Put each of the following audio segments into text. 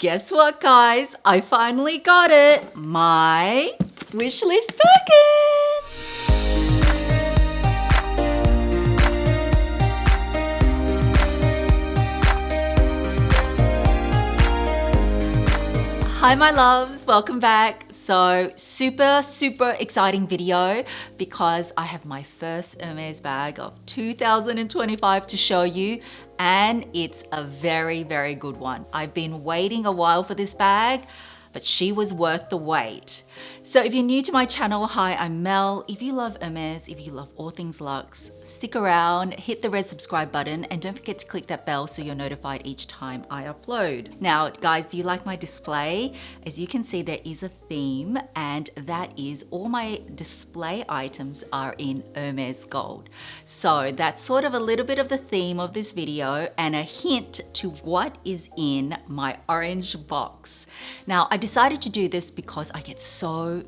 Guess what, guys? I finally got it. My wishlist Birkin. Hi my loves, welcome back. So super exciting video because I have my first Hermes bag of 2025 to show you, and it's a very good one. I've been waiting a while for this bag, but she was worth the wait. So if you're new to my channel, hi, I'm Mel. If you love Hermes, if you love all things luxe, stick around, hit the red subscribe button, and don't forget to click that bell so you're notified each time I upload. Now, guys, do you like my display? As you can see, there is a theme, and that is all my display items are in Hermes gold. So that's sort of a little bit of the theme of this video and a hint to what is in my orange box. Now, I decided to do this because I get so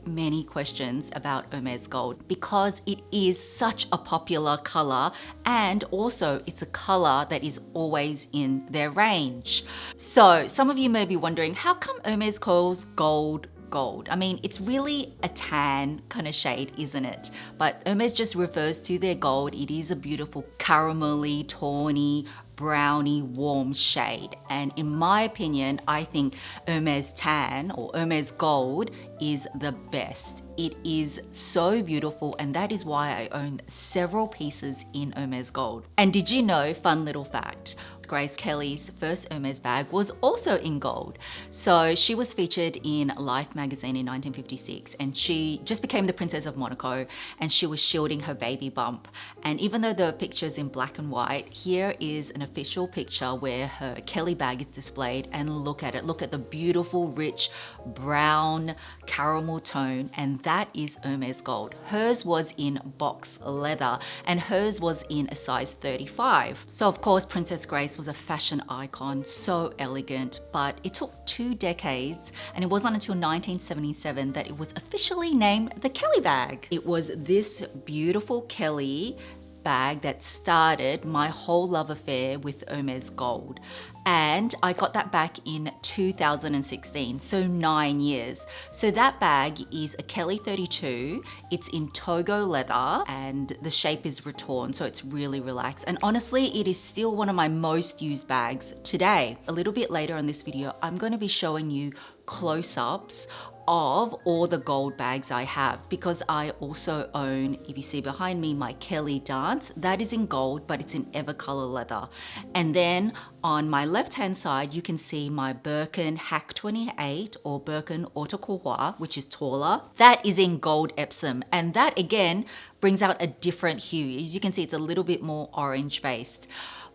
many questions about Hermes gold because it is such a popular color, and also it's a color that is always in their range. So some of you may be wondering, how come Hermes calls gold gold? I mean, it's really a tan kind of shade, isn't it? But Hermes just refers to their gold. It is a beautiful caramelly, tawny, browny, warm shade. And in my opinion, I think Hermes tan or Hermes gold is the best. It is so beautiful, and that is why I own several pieces in Hermes gold. And did you know, fun little fact, Grace Kelly's first Hermes bag was also in gold. So she was featured in Life magazine in 1956, and she just became the Princess of Monaco, and she was shielding her baby bump. And even though the picture's in black and white, here is an official picture where her Kelly bag is displayed, and look at it. Look at the beautiful, rich, brown caramel tone, and that is Hermes gold. Hers was in box leather, and hers was in a size 35. So of course, Princess Grace was a fashion icon, so elegant, but it took 2 decades, and it wasn't until 1977 that it was officially named the Kelly bag. It was this beautiful Kelly bag that started my whole love affair with Hermes gold. And I got that back in 2016, so 9 years. So that bag is a Kelly 32. It's in Togo leather, and the shape is rattan, so it's really relaxed. And honestly, it is still one of my most used bags today. A little bit later in this video, I'm going to be showing you close-ups of all the gold bags I have, because I also own, if you see behind me, my Kelly Dance. That is in gold, but it's in Evercolor leather. And then on my left hand side, you can see my Birkin Hack 28 or Birkin Haute Couture, which is taller. That is in gold Epsom, and that again brings out a different hue. As you can see, it's a little bit more orange based.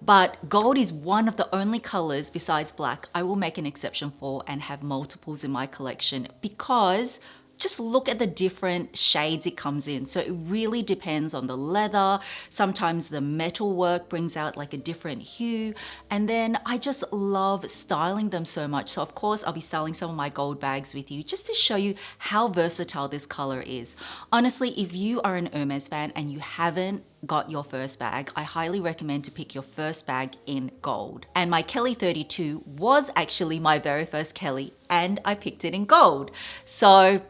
But gold is one of the only colors besides black I will make an exception for and have multiples in my collection, because just look at the different shades it comes in. So it really depends on the leather. Sometimes the metal work brings out like a different hue. And then I just love styling them so much. So of course, I'll be styling some of my gold bags with you just to show you how versatile this color is. Honestly, if you are an Hermes fan and you haven't got your first bag, I highly recommend to pick your first bag in gold. And my Kelly 32 was actually my very first Kelly, and I picked it in gold. So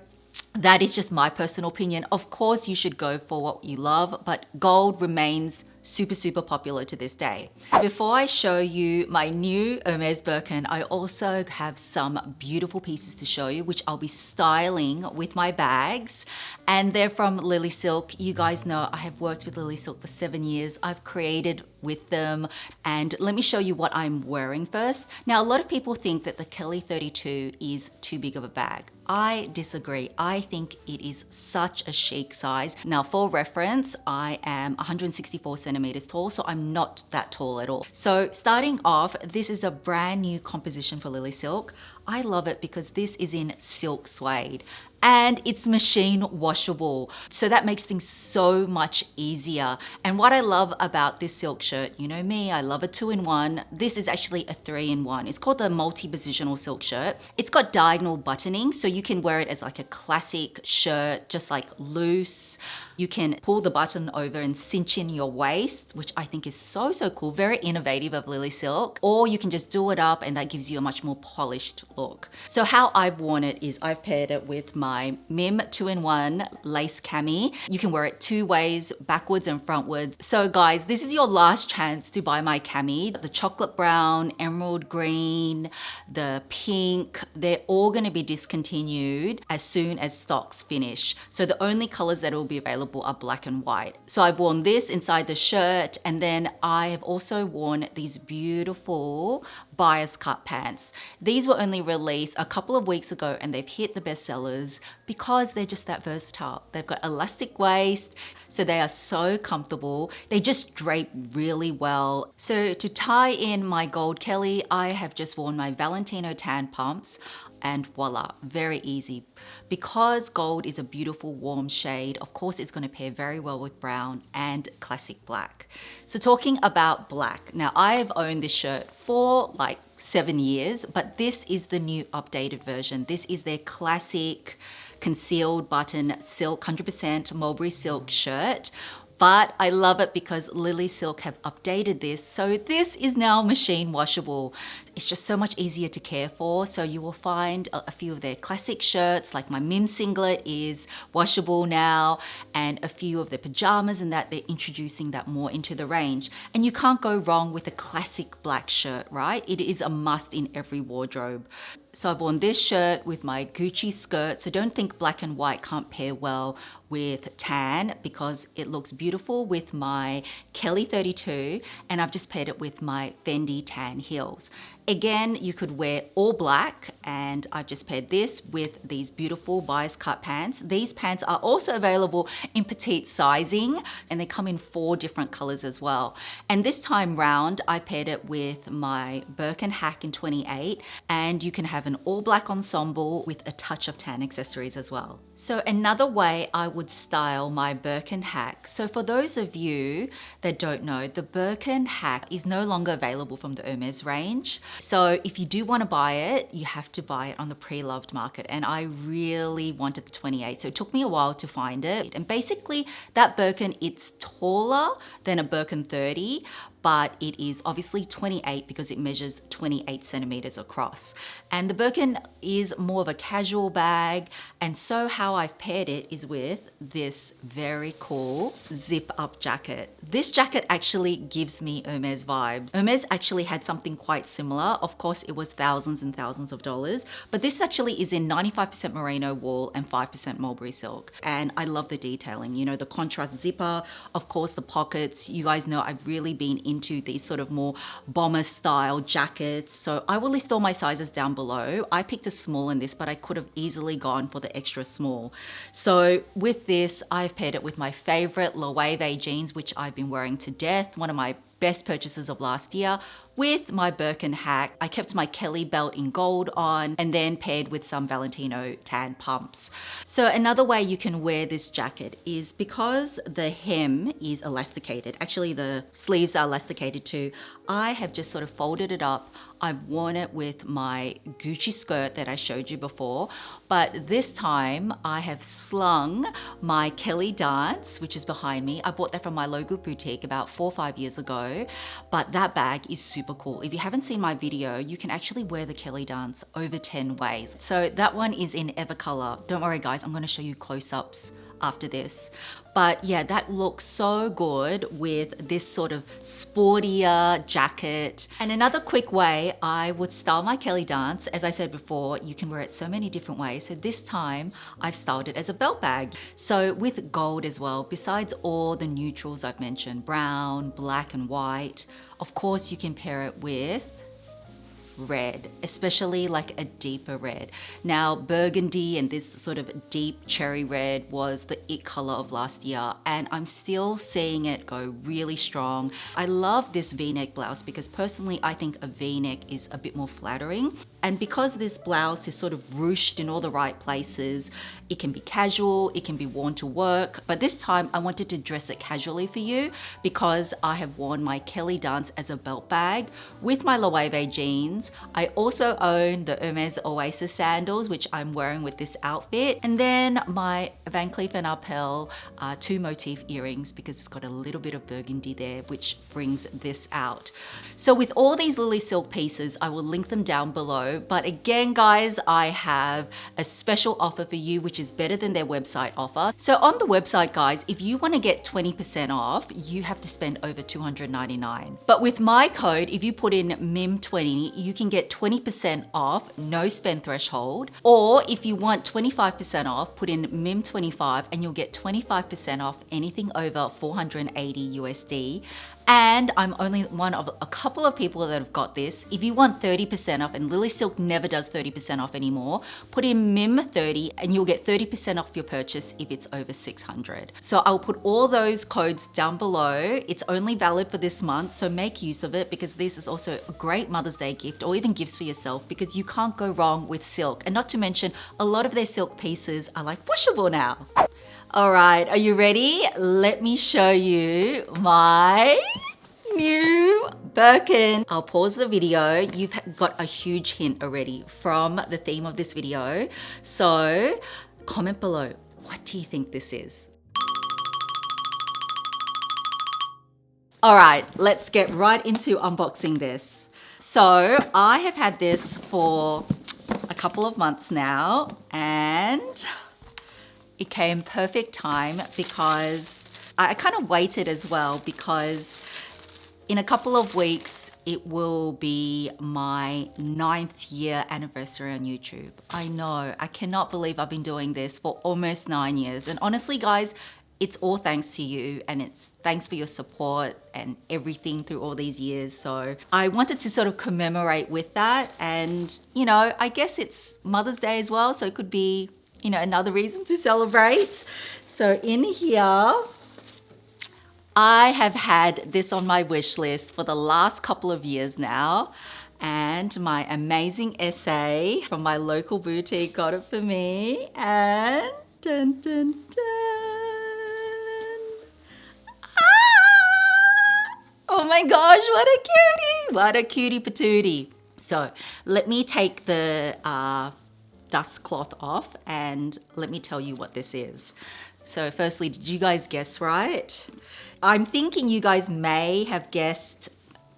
that is just my personal opinion. Of course, you should go for what you love, but gold remains super popular to this day. So before I show you my new Hermes Birkin, I also have some beautiful pieces to show you, which I'll be styling with my bags. And they're from Lily Silk. You guys know I have worked with Lily Silk for 7 years. I've created with them, and let me show you what I'm wearing first. Now, a lot of people think that the Kelly 32 is too big of a bag. I disagree. I think it is such a chic size. Now, for reference, I am 164 centimeters tall, so I'm not that tall at all. So starting off, this is a brand new composition for Lily Silk. I love it because this is in silk suede, and it's machine washable. So that makes things so much easier. And what I love about this silk shirt, you know me, I love a 2-in-1. This is actually a 3-in-1. It's called the multi-positional silk shirt. It's got diagonal buttoning, so you can wear it as like a classic shirt, just like loose. You can pull the button over and cinch in your waist, which I think is so cool. Very innovative of Lily Silk. Or you can just do it up and that gives you a much more polished look. So how I've worn it is I've paired it with my Mim 2-in-1 lace cami. You can wear it 2 ways, backwards and frontwards. So guys, this is your last chance to buy my cami. The chocolate brown, emerald green, the pink, they're all gonna be discontinued as soon as stocks finish. So the only colors that will be available are black and white. So I've worn this inside the shirt, and then I have also worn these beautiful bias cut pants. These were only released a couple of weeks ago and they've hit the bestsellers because they're just that versatile. They've got elastic waist, so they are so comfortable. They just drape really well. So to tie in my gold Kelly, I have just worn my Valentino tan pumps. And voila, very easy. Because gold is a beautiful warm shade, of course it's going to pair very well with brown and classic black. So talking about black, now I've owned this shirt for like 7 years, but this is the new updated version. This is their classic concealed button silk, 100% mulberry silk shirt. But I love it because Lily Silk have updated this. So this is now machine washable. It's just so much easier to care for. So you will find a few of their classic shirts, like my Mim singlet is washable now, and a few of the pajamas and that they're introducing that more into the range. And you can't go wrong with a classic black shirt, right? It is a must in every wardrobe. So I've worn this shirt with my Gucci skirt. So don't think black and white can't pair well with tan because it looks beautiful with my Kelly 32, and I've just paired it with my Fendi tan heels. Again, you could wear all black, and I've just paired this with these beautiful bias cut pants. These pants are also available in petite sizing, and they come in 4 different colors as well. And this time round, I paired it with my Birkin hack in 28, and you can have an all black ensemble with a touch of tan accessories as well. So another way I would style my Birkin hack. So for those of you that don't know, the Birkin hack is no longer available from the Hermes range. So if you do want to buy it, you have to buy it on the pre-loved market. And I really wanted the 28. So it took me a while to find it. And basically that Birkin, it's taller than a Birkin 30, but it is obviously 28 because it measures 28 centimeters across. And the Birkin is more of a casual bag. And so how I've paired it is with this very cool zip up jacket. This jacket actually gives me Hermes vibes. Hermes actually had something quite similar. Of course, it was thousands and thousands of dollars, but this actually is in 95% merino wool and 5% mulberry silk. And I love the detailing, you know, the contrast zipper, of course, the pockets. You guys know I've really been into these sort of more bomber style jackets. So I will list all my sizes down below. I picked a small in this, but I could have easily gone for the extra small. So with this, I've paired it with my favorite Loewe jeans, which I've been wearing to death. One of my best purchases of last year, with my Birkin hack. I kept my Kelly belt in gold on and then paired with some Valentino tan pumps. So another way you can wear this jacket is because the hem is elasticated. Actually, the sleeves are elasticated too. I have just sort of folded it up. I've worn it with my Gucci skirt that I showed you before, but this time I have slung my Kelly Dance, which is behind me. I bought that from my local boutique about 4 or 5 years ago, but that bag is super cool. If you haven't seen my video, you can actually wear the Kelly Dance over 10 ways. So that one is in Evercolor. Don't worry guys, I'm gonna show you close-ups after this. But yeah, that looks so good with this sort of sportier jacket. And another quick way I would style my Kelly Dance, as I said before, you can wear it so many different ways. So this time I've styled it as a belt bag. So with gold as well, besides all the neutrals I've mentioned, brown, black and white, of course you can pair it with red, especially like a deeper red. Now, burgundy and this sort of deep cherry red was the it color of last year, and I'm still seeing it go really strong. I love this V-neck blouse because personally I think a V-neck is a bit more flattering. And because this blouse is sort of ruched in all the right places, it can be casual, it can be worn to work, but this time I wanted to dress it casually for you because I have worn my Kelly Dance as a belt bag with my Loewe jeans. I also own the Hermes Oasis sandals, which I'm wearing with this outfit, and then my Van Cleef & Arpels 2 motif earrings because it's got a little bit of burgundy there, which brings this out. So with all these Lily Silk pieces, I will link them down below. But again, guys, I have a special offer for you, which is better than their website offer. So on the website, guys, if you want to get 20% off, you have to spend over $299. But with my code, if you put in MIM20, you can get 20% off, no spend threshold. Or if you want 25% off, put in MIM25 and you'll get 25% off anything over 480 USD. And I'm only one of a couple of people that have got this. If you want 30% off, and Lily Silk never does 30% off anymore, put in MIM30 and you'll get 30% off your purchase if it's over 600. So I'll put all those codes down below. It's only valid for this month, so make use of it because this is also a great Mother's Day gift or even gifts for yourself because you can't go wrong with silk. And not to mention, a lot of their silk pieces are like washable now. All right, are you ready? Let me show you my new Birkin. I'll pause the video. You've got a huge hint already from the theme of this video. So comment below, what do you think this is? All right, let's get right into unboxing this. So I have had this for a couple of months now, and it came perfect time because I kind of waited as well because in a couple of weeks, it will be my 9th year anniversary on YouTube. I know, I cannot believe I've been doing this for almost 9 years. And honestly, guys, it's all thanks to you and it's thanks for your support and everything through all these years. So I wanted to sort of commemorate with that. And, you know, I guess it's Mother's Day as well. So it could be, you know, another reason to celebrate. So in here, I have had this on my wish list for the last couple of years now, and my amazing essay from my local boutique got it for me, and dun dun dun. Ah! Oh my gosh, what a cutie! What a cutie patootie. So let me take the dust cloth off and let me tell you what this is. So firstly, did you guys guess right? I'm thinking you guys may have guessed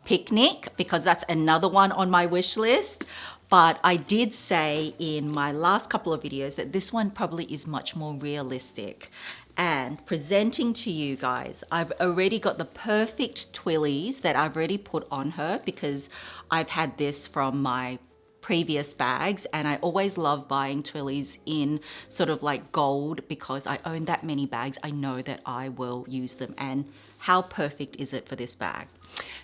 picnic because that's another one on my wish list. But I did say in my last couple of videos that this one probably is much more realistic. And presenting to you guys, I've already got the perfect twillies that I've already put on her because I've had this from my previous bags, and I always love buying twillies in sort of like gold because I own that many bags. I know that I will use them, and how perfect is it for this bag?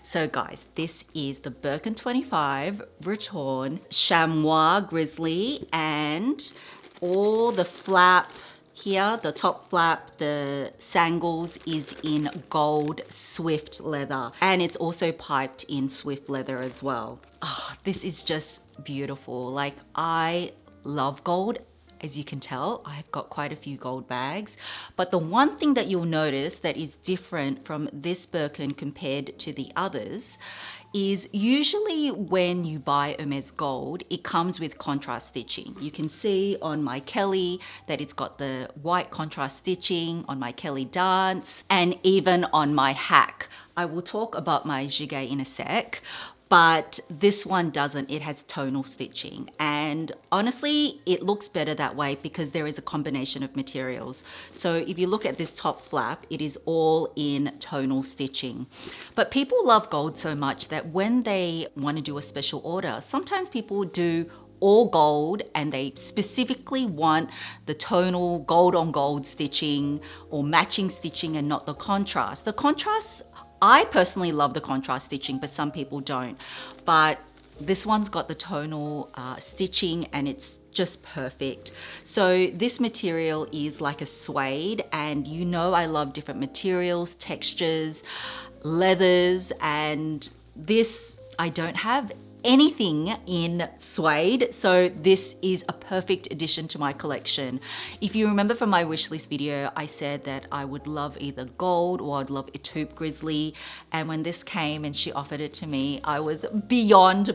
So guys, this is the Birkin 25 Breton Chamois Grizzly, and all the flap here, the top flap, the sangles is in gold Swift leather, and it's also piped in Swift leather as well. Oh, this is just beautiful. Like, I love gold. As you can tell, I've got quite a few gold bags. But the one thing that you'll notice that is different from this Birkin compared to the others is usually when you buy Hermes gold, it comes with contrast stitching. You can see on my Kelly that it's got the white contrast stitching, on my Kelly Dance, and even on my Hack. I will talk about my Gigot in a sec, but this one doesn't. It has tonal stitching, and honestly it looks better that way because there is a combination of materials. So if you look at this top flap, it is all in tonal stitching. But people love gold so much that when they want to do a special order, sometimes people do all gold and they specifically want the tonal gold on gold stitching or matching stitching and not the contrast. The contrasts, I personally love the contrast stitching, but some people don't. But This one's got the tonal stitching and it's just perfect. So this material is like a suede, and you know I love different materials, textures, leathers, and this, I don't have anything in suede, so this is a perfect addition to my collection. If you remember from my wishlist video, I said that I would love either gold or I'd love a taupe grizzly, and when this came and she offered it to me, I was beyond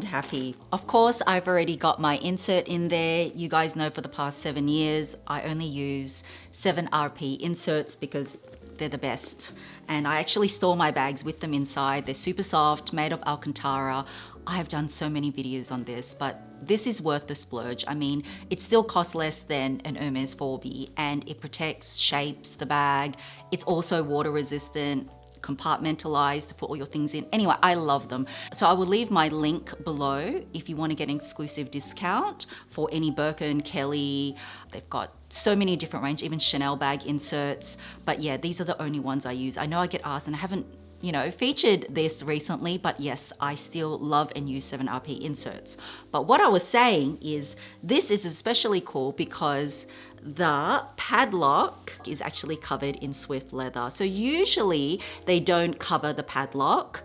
happy. Of course, I've already got my insert in there. You guys know for the past 7 years I only use 7RP inserts because they're the best, and I actually store my bags with them inside. They're super soft, made of Alcantara. I have done so many videos on this, but this is worth the splurge. I mean, it still costs less than an Hermes 4B, and it protects, shapes the bag. It's also water resistant, compartmentalized to put all your things in. Anyway, I love them. So I will leave my link below if you want to get an exclusive discount for any Birkin, Kelly. They've got so many different range, even Chanel bag inserts. But yeah, these are the only ones I use. I know I get asked, and I haven't, you know, featured this recently, but yes, I still love and use 7RP inserts. But what I was saying is this is especially cool because the padlock is actually covered in Swift leather. So usually they don't cover the padlock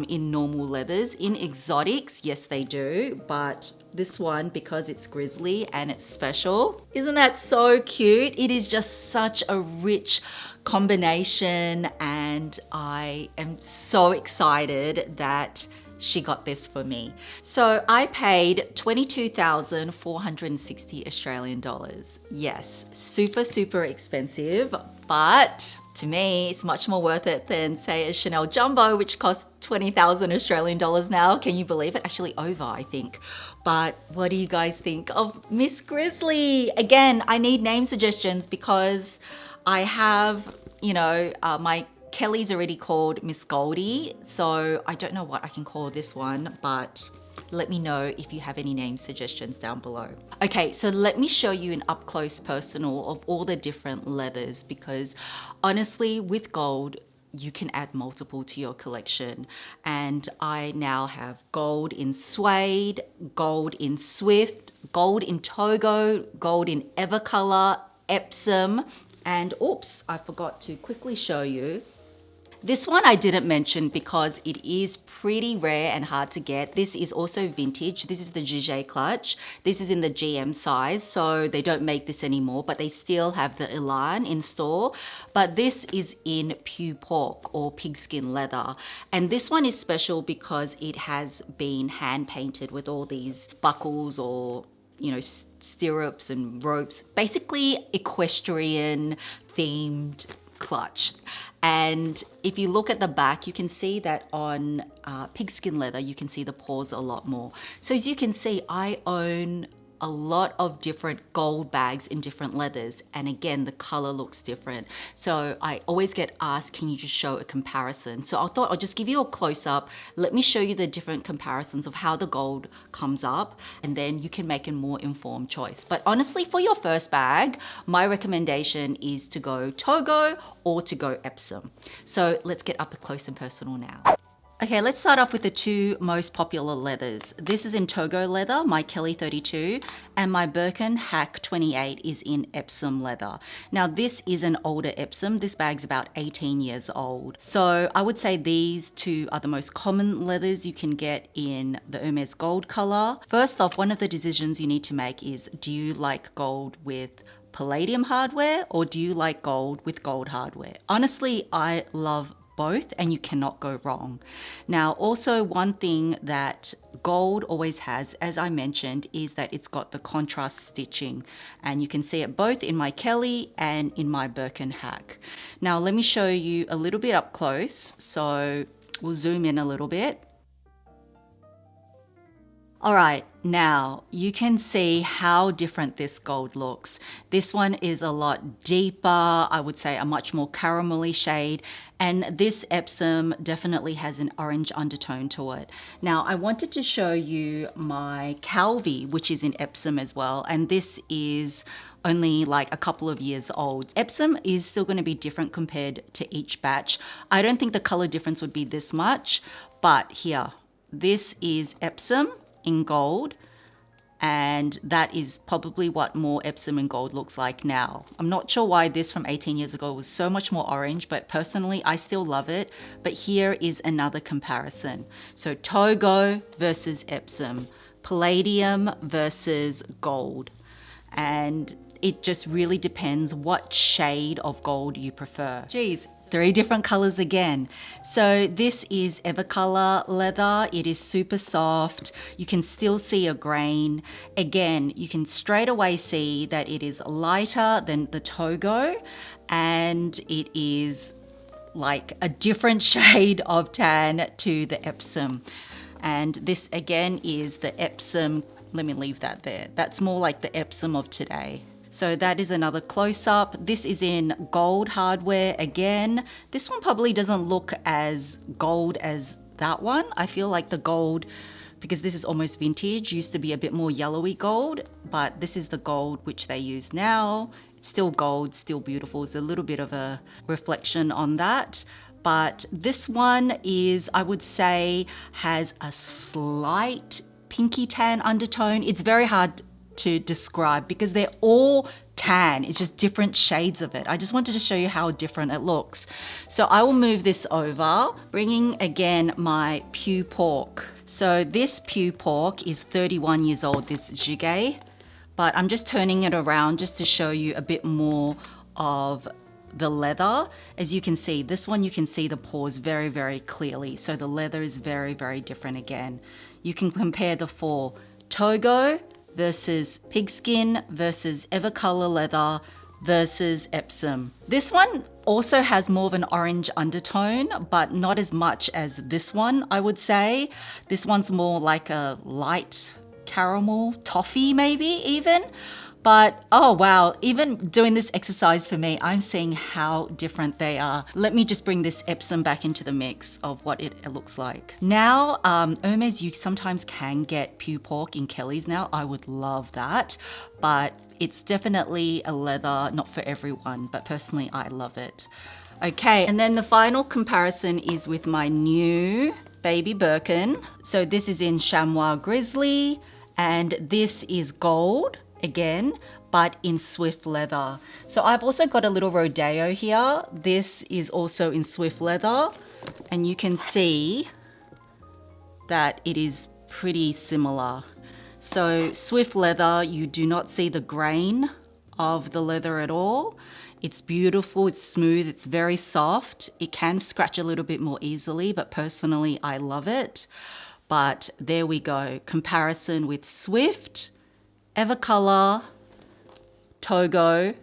in normal leathers. In exotics, yes they do, but this one, because it's grizzly and it's special, isn't that so cute? It is just such a rich combination, and I am so excited that she got this for me. So I paid 22,460 Australian dollars. Yes, super expensive, but to me, it's much more worth it than say a Chanel Jumbo, which costs 20,000 Australian dollars now. Can you believe it? Actually over, I think. But what do you guys think of Miss Grizzly? Again, I need name suggestions because I have, you know, my Kelly's already called Miss Goldie, so I don't know what I can call this one, but let me know if you have any name suggestions down below. Okay, so let me show you an up close personal of all the different leathers, because honestly, with gold, you can add multiple to your collection. And I now have gold in suede, gold in Swift, gold in Togo, gold in Evercolor, Epsom, and oops, I forgot to quickly show you. This one I didn't mention because it is pretty rare and hard to get. This is also vintage. This is the Jige clutch. This is in the GM size, so they don't make this anymore, but they still have the Elan in store. But this is in Pew Pork or pigskin leather. And this one is special because it has been hand painted with all these buckles or, you know, stirrups and ropes. Basically equestrian themed clutch. And if you look at the back, you can see that on pigskin leather, you can see the paws a lot more. So as you can see, I own a lot of different gold bags in different leathers, and again the color looks different. So I always get asked, can you just show a comparison? So I thought I'll just give you a close-up. Let me show you the different comparisons of how the gold comes up, and then you can make a more informed choice. But honestly, for your first bag, my recommendation is to go Togo or to go Epsom. So let's get up close and personal now. Okay, let's start off with the two most popular leathers. This is in Togo leather, my Kelly 32, and my Birkin Hack 28 is in Epsom leather. Now this is an older Epsom. This bag's about 18 years old. So I would say these two are the most common leathers you can get in the Hermes gold color. First off, one of the decisions you need to make is, do you like gold with palladium hardware or do you like gold with gold hardware? Honestly, I love both, and you cannot go wrong. Now, also one thing that gold always has, as I mentioned, is that it's got the contrast stitching, and you can see it both in my Kelly and in my Birkin Hack. Now, let me show you a little bit up close. So we'll zoom in a little bit. All right, now you can see how different this gold looks. This one is a lot deeper, I would say a much more caramelly shade, and this Epsom definitely has an orange undertone to it. Now, I wanted to show you my Calvi, which is in Epsom as well, and this is only like a couple of years old. Epsom is still going to be different compared to each batch. I don't think the color difference would be this much, but here, this is Epsom in gold, and that is probably what more Epsom in gold looks like now. I'm not sure why this from 18 years ago was so much more orange, but personally I still love it. But here is another comparison. So Togo versus Epsom, palladium versus gold. And it just really depends what shade of gold you prefer. Geez, 3 different colors again. So this is Evercolor leather. It is super soft. You can still see a grain. Again, you can straight away see that it is lighter than the Togo, and it is like a different shade of tan to the Epsom. And this again is the Epsom. Let me leave that there. That's more like the Epsom of today. So that is another close-up. This is in gold hardware again. This one probably doesn't look as gold as that one. I feel like the gold, because this is almost vintage, used to be a bit more yellowy gold, but this is the gold which they use now. It's still gold, still beautiful. It's a little bit of a reflection on that. But this one is, I would say, has a slight pinky tan undertone. It's very hard to describe because they're all tan. It's just different shades of it. I just wanted to show you how different it looks. So I will move this over, bringing again my Pew Pork. So this Pew Pork is 31 years old, this Jiguet, but I'm just turning it around just to show you a bit more of the leather. As you can see, this one you can see the pores very, very clearly. So the leather is very, very different again. You can compare the 4 Togo versus pigskin versus Evercolor leather versus Epsom. This one also has more of an orange undertone, but not as much as this one, I would say. This one's more like a light caramel, toffee maybe even. But oh wow, even doing this exercise for me, I'm seeing how different they are. Let me just bring this Epsom back into the mix of what it looks like. Now, Hermes, you sometimes can get Pew Pork in Kelly's now. I would love that, but it's definitely a leather, not for everyone, but personally I love it. Okay, and then the final comparison is with my new baby Birkin. So this is in Chamois Grizzly, and this is gold again, but in Swift leather. So I've also got a little Rodeo here. This is also in Swift leather, and you can see that it is pretty similar. So Swift leather, you do not see the grain of the leather at all. It's beautiful, it's smooth, it's very soft. It can scratch a little bit more easily, but personally I love it. But there we go, comparison with Swift, Evercolor, Togo,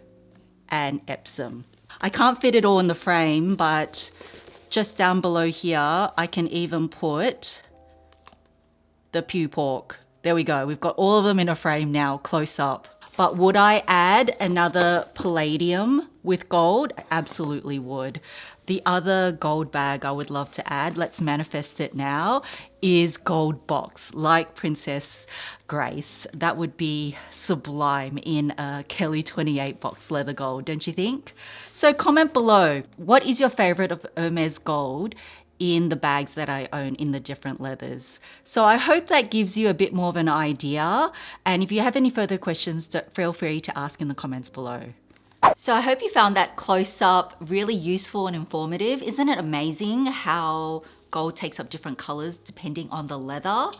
and Epsom. I can't fit it all in the frame, but just down below here, I can even put the Pew Pork. There we go. We've got all of them in a frame now, close up. But would I add another palladium with gold? I absolutely would. The other gold bag I would love to add, let's manifest it now, is gold box, like Princess Grace. That would be sublime in a Kelly 28 box leather gold, don't you think? So comment below, what is your favorite of Hermes gold in the bags that I own in the different leathers? So I hope that gives you a bit more of an idea. And if you have any further questions, feel free to ask in the comments below. So I hope you found that close-up really useful and informative. Isn't it amazing how gold takes up different colors depending on the leather?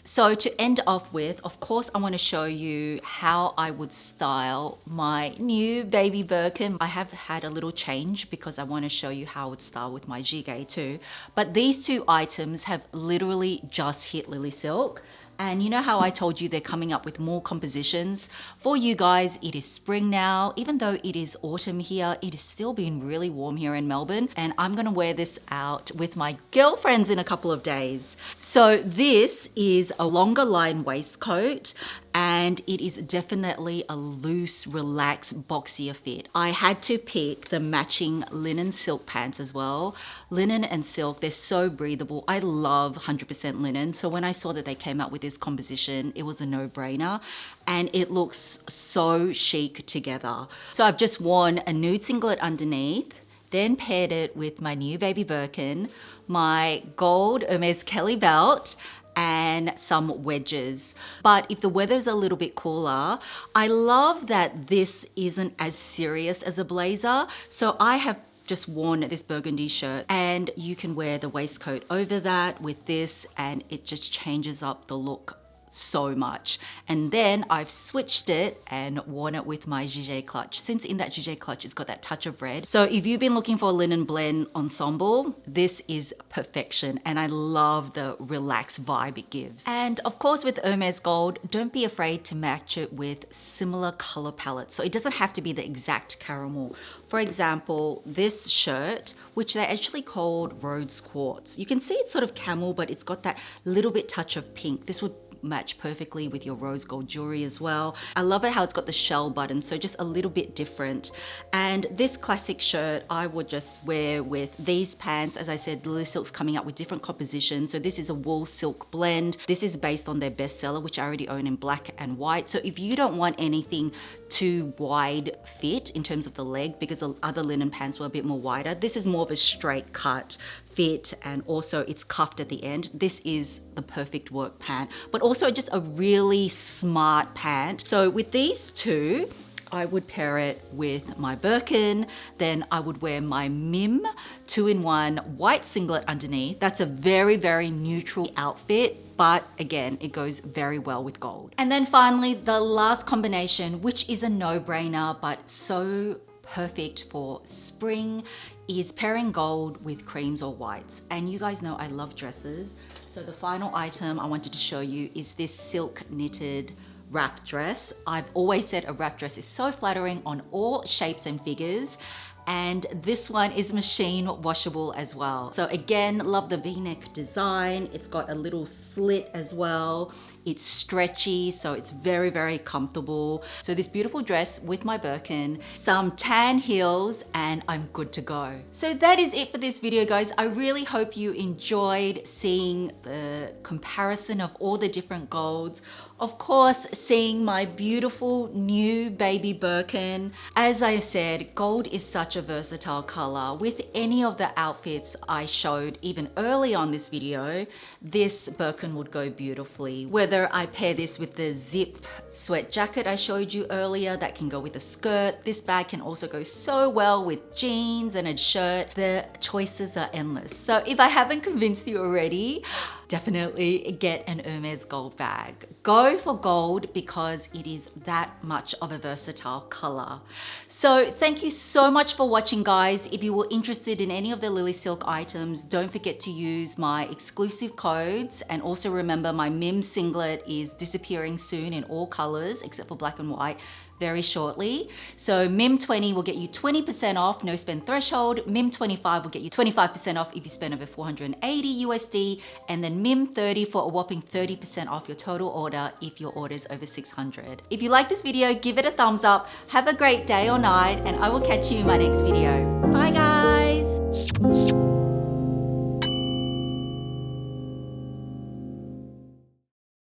So to end off with, of course, I want to show you how I would style my new baby Birkin. I have had a little change because I want to show you how I would style with my Jiguet too. But these 2 items have literally just hit Lily Silk. And you know how I told you they're coming up with more compositions? For you guys, it is spring now. Even though it is autumn here, it is still been really warm here in Melbourne. And I'm gonna wear this out with my girlfriends in a couple of days. So this is a longer line waistcoat, and it is definitely a loose, relaxed, boxier fit. I had to pick the matching linen silk pants as well. Linen and silk, they're so breathable. I love 100% linen. So when I saw that they came out with this composition, it was a no-brainer, and it looks so chic together. So I've just worn a nude singlet underneath then paired it with my new baby Birkin, my gold Hermes Kelly belt, and some wedges. But if the weather's a little bit cooler, I love that this isn't as serious as a blazer. So I have just worn this burgundy shirt, and you can wear the waistcoat over that with this, and it just changes up the look so much. And then I've switched it and worn it with my Jige clutch, since in that Jige clutch it's got that touch of red. So if you've been looking for a linen blend ensemble, this is perfection, and I love the relaxed vibe it gives. And of course, with Hermes Gold, don't be afraid to match it with similar color palettes. So it doesn't have to be the exact caramel. For example, this shirt, which they actually called Rhodes Quartz, you can see it's sort of camel, but it's got that little bit touch of pink. This would match perfectly with your rose gold jewelry as well. I love it how it's got the shell button, so just a little bit different. And this classic shirt I would just wear with these pants. As I said, Lily Silk's coming up with different compositions. So this is a wool silk blend. This is based on their bestseller, which I already own in black and white. So if you don't want anything too wide fit in terms of the leg, because the other linen pants were a bit more wider, this is more of a straight cut fit, and also it's cuffed at the end. This is the perfect work pant, but also just a really smart pant. So with these two, I would pair it with my Birkin, then I would wear my Mim 2-in-1 white singlet underneath. That's a very, very neutral outfit, but again, it goes very well with gold. And then finally, the last combination, which is a no-brainer, but so perfect for spring, is pairing gold with creams or whites. And you guys know I love dresses. So the final item I wanted to show you is this silk knitted wrap dress. I've always said a wrap dress is so flattering on all shapes and figures. And this one is machine washable as well. So again, love the V-neck design. It's got a little slit as well. It's stretchy, so it's very, very comfortable. So this beautiful dress with my Birkin, some tan heels, and I'm good to go. So that is it for this video, guys. I really hope you enjoyed seeing the comparison of all the different golds. Of course, seeing my beautiful new baby Birkin. As I said, gold is such a versatile color. With any of the outfits I showed even early on this video, this Birkin would go beautifully. Whether I pair this with the zip sweat jacket I showed you earlier, that can go with a skirt. This bag can also go so well with jeans and a shirt. The choices are endless. So if I haven't convinced you already, definitely get an Hermes gold bag. Go for gold because it is that much of a versatile color. So thank you so much for watching, guys. If you were interested in any of the Lily Silk items, don't forget to use my exclusive codes, and also remember my Mim singlet is disappearing soon in all colors except for black and white very shortly. So MIM20 will get you 20% off, no spend threshold. MIM25 will get you 25% off if you spend over 480 USD, and then MIM30 for a whopping 30% off your total order if your order is over 600. If you like this video, give it a thumbs up. Have a great day or night, and I will catch you in my next video. Bye, guys.